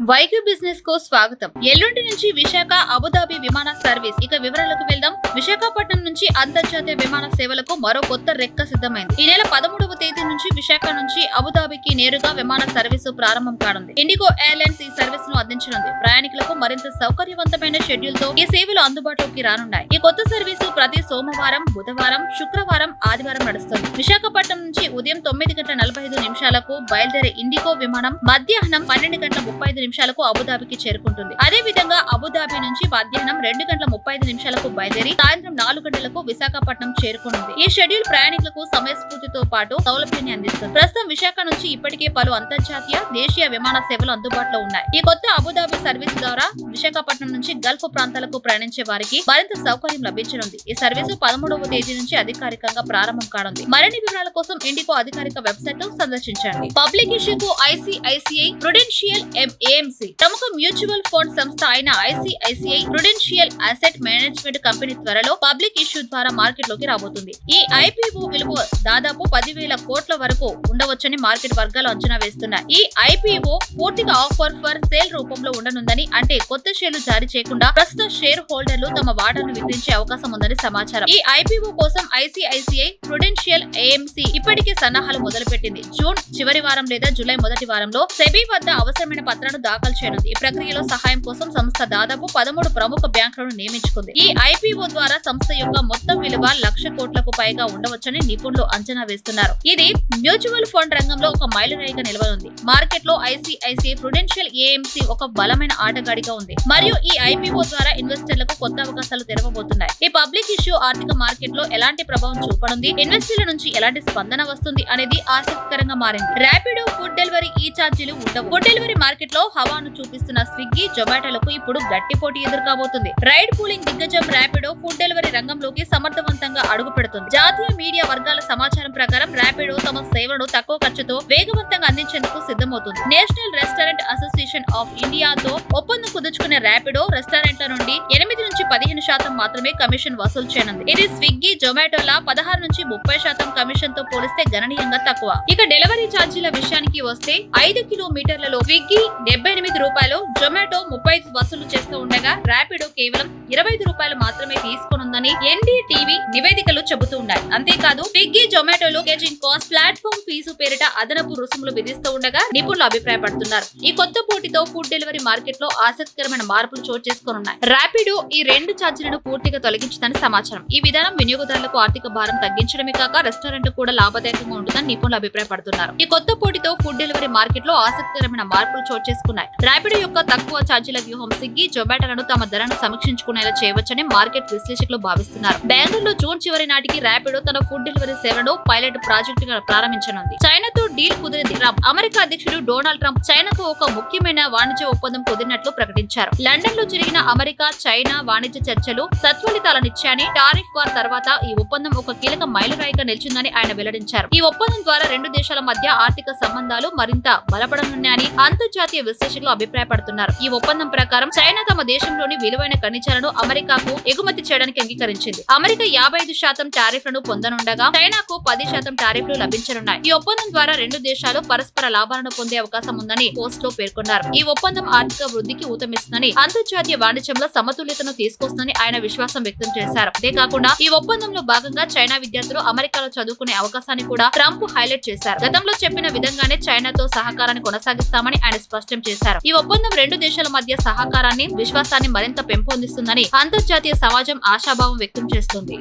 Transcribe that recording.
వైగ్యూ business కు స్వాగతం. ఎల్లుండి నుంచి విశాఖ అబుదాబి విమాన సర్వీస్. ఇక వివరాలకు వెళ్దాం. విశాఖపట్నం నుంచి అంతర్జాతీయ విమాన సేవలకు మరో కొత్త రెక్క సిద్ధమైంది. ఈ నెల 13వ తేదీ నుంచి విశాఖ నుంచి అబుదాబికి నేరుగా విమాన సర్వీసు ప్రారంభం కానుంది. ఇండిగో ఎయిర్లైన్స్ ఈ సర్వీస్ ను అందించనుంది. ప్రయాణికులకు మరింత సౌకర్యవంతమైన షెడ్యూల్ తో ఈ సేవలు అందుబాటులోకి రానున్నాయి. ఈ కొత్త సర్వీసు ప్రతి సోమవారం, బుధవారం, శుక్రవారం, ఆదివారం నడుస్తుంది. విశాఖపట్నం నుంచి ఉదయం 9:45 బయలుదేరే ఇండిగో విమానం మధ్యాహ్నం 12:35 అబుదాబికి చేరుకుంటుంది. అదే విధంగా అబుదాబి నుంచి మధ్యాహ్నం 2:35 బయలుదేరి సాయంత్రం 4 గంటలకు విశాఖపట్నం చేరుకుంటుంది. ఈ షెడ్యూల్ ప్రయాణికులకు సమయస్ఫూర్తితో పాటు సౌలభ్యాన్ని అందిస్తుంది. ప్రస్తుతం విశాఖ నుంచి ఇప్పటికే పలు అంతర్జాతీయ, దేశీయ విమాన సేవలు అందుబాటులో ఉన్నాయి. ఈ కొత్త అబుదాబి సర్వీస్ ద్వారా విశాఖపట్నం నుంచి గల్ఫ్ ప్రాంతాలకు ప్రయాణించే వారికి మరింత సౌకర్యం లభించనుంది. ఈ సర్వీసు 13వ తేదీ నుంచి అధికారికంగా ప్రారంభం కానుంది. మరిన్ని వివరాల కోసం ఇండిగో అధికారిక వెబ్సైట్ ను సందర్శించండి. పబ్లిక్ ఇష్యూకు ఐసిఐసిఐ ప్రుడెన్షియల్ ఏఎంసి ప్రముఖ మ్యూచువల్ ఫండ్ సంస్థ అయిన ICICI Prudential asset management company త్వరలో పబ్లిక్ ఇష్యూ ద్వారా మార్కెట్ లోకి రాబోతుంది. ఈ ఐపీఓ విలువ దాదాపు 10,000 కోట్ల వరకు ఉండవచ్చని మార్కెట్ వర్గాలు అంచనా వేస్తున్నాయి. ఈ ఐపీఓ పూర్తిగా ఆఫర్ ఫర్ సేల్ రూపంలో ఉండనుందని, అంటే కొత్త షేర్లు జారీ చేయకుండా ప్రస్తుత షేర్ హోల్డర్లు తమ వాటాను విక్రయించే అవకాశం ఉందని సమాచారం. ఈ ఐపీఓ కోసం ఐసిఐసిఐ ప్రుడెన్షియల్ ఏఎంసి ఇప్పటికే సన్నాహాలు మొదలుపెట్టింది. జూన్ చివరి వారం లేదా జూలై మొదటి వారంలో సెబీ వద్ద అవసరమైన పత్రాలను దాఖలు చేయనుంది. ఈ ప్రక్రియలో సహాయం కోసం సంస్థ దాదాపు 13 ప్రముఖ బ్యాంకులను నియమించుకుంది. ఈ ఐపీఓ ద్వారా సంస్థ యొక్క మొత్తం విలువ 1,00,000 కోట్లకు పైగా ఉండవచ్చని నిపుణులు అంచనా వేస్తున్నారు. ఇది మ్యూచువల్ ఫండ్ రంగంలో ఒక మైలురాయిగా నిలవనుంది. మార్కెట్ లో ఐసిఐసిఐ ప్రుడెన్షియల్ ఏఎంసి ఒక బలమైన ఆటగాడిగా ఉంది మరియు ఈ ఐపీఓ ద్వారా ఇన్వెస్టర్లకు కొత్త అవకాశాలు తెరవబోతున్నాయి. ఈ పబ్లిక్ ఇష్యూ ఆర్థిక మార్కెట్ లో ఎలాంటి ప్రభావం చూపనుంది, ఇన్వెస్టర్ల నుంచి ఎలాంటి స్పందన వస్తుంది అనేది ఆసక్తికరంగా మారింది. ర్యాపిడో ఫుడ్ డెలివరీ ఈ ఛార్జీలు ఉండవు. ఫుడ్ డెలివరీ మార్కెట్ లో హవాను చూపిస్తున్న స్విగ్గీ, జొమాటోలకు ఇప్పుడు గట్టి పోటీ ఎదుర్కోబోతుంది. రైడ్ పూలింగ్ దిగ్గజం ర్యాపిడో ఫుడ్ డెలివరీ రంగంలోకి సమర్థవంతంగా అడుగు పెడుతుంది. జాతీయ మీడియా వర్గాల సమాచారం ప్రకారం ర్యాపిడో తమ సేవలను తక్కువ ఖర్చుతో వేగవంతంగా అందించేందుకు సిద్ధమవుతుంది. నేషనల్ రెస్టారెంట్ అసోసియేషన్ ఆఫ్ ఇండియాతో ఒప్పందం కుదుర్చుకునే ర్యాపిడో రెస్టారెంట్ల నుండి 8 నుంచి 15% మాత్రమే కమిషన్ వసూలు చేయనుంది. ఇది స్విగ్గీ, జొమాటోల 16-30% కమిషన్ తో పోలిస్తే గణనీయంగా తక్కువ. ఇక డెలివరీ ఛార్జీల విషయానికి వస్తే 5 కిలోమీటర్లలో స్విగ్గీ ₹78, జొమాటో 35 వసూలు చేస్తూ ఉండగా ర్యాపిడో కేవలం ₹25 మాత్రమే తీసుకోనుందని ఎన్డీటీవీ నివేదికలు చెబుతూ ఉన్నాయి. అంతేకాదు స్విగ్గీ, జొమాటోలో ప్యాకేజింగ్ కాస్ట్, ప్లాట్ఫామ్ ఫీజు పేరిట అదనపు రుసుములు విధిస్తూ ఉండగా నిపుణులు అభిప్రాయపడుతున్నారు. ఈ కొత్త పోటీతో ఫుడ్ డెలివరీ మార్కెట్ లో ఆసక్తికరమైన మార్పులు చోటు చేసుకోనున్నాయి. ర్యాపిడో ఈ 2 ఛార్జీలను పూర్తిగా తొలగించిందని సమాచారం. ఈ విధానం వినియోగదారులకు ఆర్థిక భారం తగ్గించడమే కాక రెస్టారెంట్ కూడా లాభదాయకంగా ఉంటుందని నిపుణులు అభిప్రాయపడుతున్నారు. ఈ కొత్త పోటీతో ఫుడ్ డెలివరీ మార్కెట్ లో ఆసక్తికరమైన మార్పులు చోటు చేసుకున్నాయి. ర్యాపిడో యొక్క తక్కువ ఛార్జీల వ్యూహం స్విగ్గీ, జొమాటోలను తమ ధరను సమీక్షించుకునేలా చేయవచ్చని మార్కెట్ విశ్లేషకులు భావిస్తున్నారు. బెంగళూరులో జూన్ చివరి నాటికి ర్యాపిడో తన ఫుడ్ డెలివరీ సేవలను పైలట్ ప్రాజెక్టుగా ప్రారంభించనుంది. చైనాతో డీల్ కుదిరింది. అమెరికా అధ్యక్షుడు డొనాల్డ్ ట్రంప్ చైనాతో ఒక ముఖ్యమైన వాణిజ్య ఒప్పందం కుదిరినట్లు ప్రకటించారు. లండన్ లో జరిగిన అమెరికా, చైనా వాణిజ్య చర్చలు సత్ఫలితాలనిచ్చాయని, టారిఫ్ వార్ తర్వాత ఈ ఒప్పందం ఒక కీలక మైలురాయిగా నిలిచిందని ఆయన వెల్లడించారు. ఈ ఒప్పందం ద్వారా 2 దేశాల మధ్య ఆర్థిక సంబంధాలు మరింత బలపడనున్నాయని అంతర్జాతీయ విశ్లేషకులు అభిప్రాయపడుతున్నారు. ఈ ఒప్పందం ప్రకారం చైనా తమ దేశంలోని విలువైన ఖనిజాలను అమెరికాకు ఎగుమతి చేయడానికి అంగీకరించింది. అమెరికా 55% టారిఫ్లను పొందనుండగా చైనాకు 10% టారిఫ్లు లభించనున్నాయి. ఈ ఒప్పందం ద్వారా 2 దేశాలు పరస్పర లాభాలను పొందే అవకాశం ఉందని పోస్ట్ లో పేర్కొన్నారు. ఈ ఒప్పందం ఆర్థిక వృద్ధికి ఊతమిస్తుందని, అంతర్జాతీయ వాణిజ్యంలో సమతుల్యతను తీసుకొస్తుందని ఆయన విశ్వాసం వ్యక్తం చేశారు. అంతేకాకుండా ఈ ఒప్పందంలో భాగంగా చైనా విద్యార్థులు అమెరికాలో చదువుకునే అవకాశాన్ని కూడా ట్రంప్ హైలైట్ చేశారు. గతంలో చెప్పిన విధంగానే చైనాతో సహకారాన్ని కొనసాగిస్తామని ఆయన స్పష్టం చేశారు. ఈ ఒప్పందం 2 దేశాల మధ్య సహకారాన్ని, విశ్వాసాన్ని మరింత పెంపొందిస్తుందని అంతర్జాతీయ సమాజం ఆశాభావం వ్యక్తం చేస్తుంది.